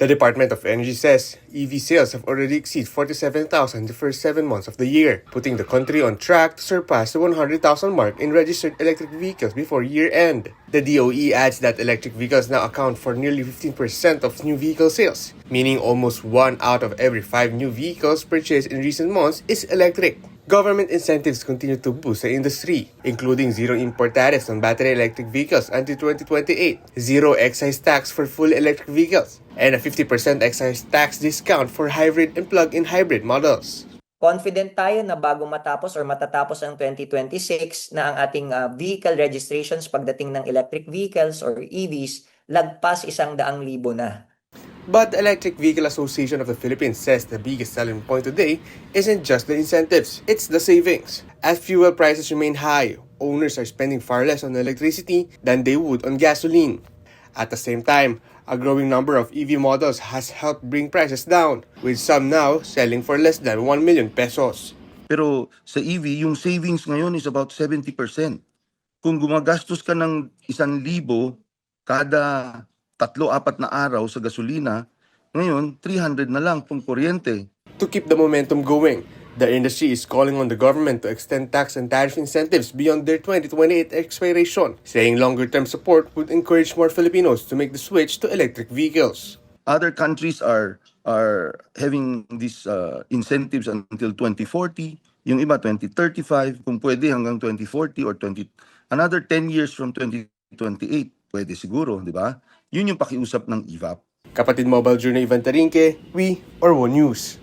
The Department of Energy says EV sales have already exceeded 47,000 the first 7 months of the year, putting the country on track to surpass the 100,000 mark in registered electric vehicles before year-end. The DOE adds that electric vehicles now account for nearly 15% of new vehicle sales, meaning almost 1 out of every 5 new vehicles purchased in recent months is electric. Government incentives continue to boost the industry, including zero import tariffs on battery electric vehicles until 2028, zero excise tax for full electric vehicles, and a 50% excise tax discount for hybrid and plug-in hybrid models. Confident tayo na bago matapos or matatapos ang 2026 na ang ating vehicle registrations pagdating ng electric vehicles or EVs lagpas 100,000 na. But the Electric Vehicle Association of the Philippines says the biggest selling point today isn't just the incentives, it's the savings. As fuel prices remain high, owners are spending far less on electricity than they would on gasoline. At the same time, a growing number of EV models has helped bring prices down, with some now selling for less than 1 million pesos. Pero sa EV, yung savings ngayon is about 70%. Kung gumagastos ka ng 1,000 kada 3-4 na araw sa gasolina, ngayon 300 na lang kung kuryente. To keep the momentum going, the industry is calling on the government to extend tax and tariff incentives beyond their 2028 expiration, saying longer-term support would encourage more Filipinos to make the switch to electric vehicles. Other countries are having these incentives until 2040, yung iba 2035, kung pwede hanggang 2040 or another 10 years from 2028, pwede siguro, di ba? Yun yung pakiusap ng EVAP. Kapatid Mobile Journey Ivan Tarinque, We or One News.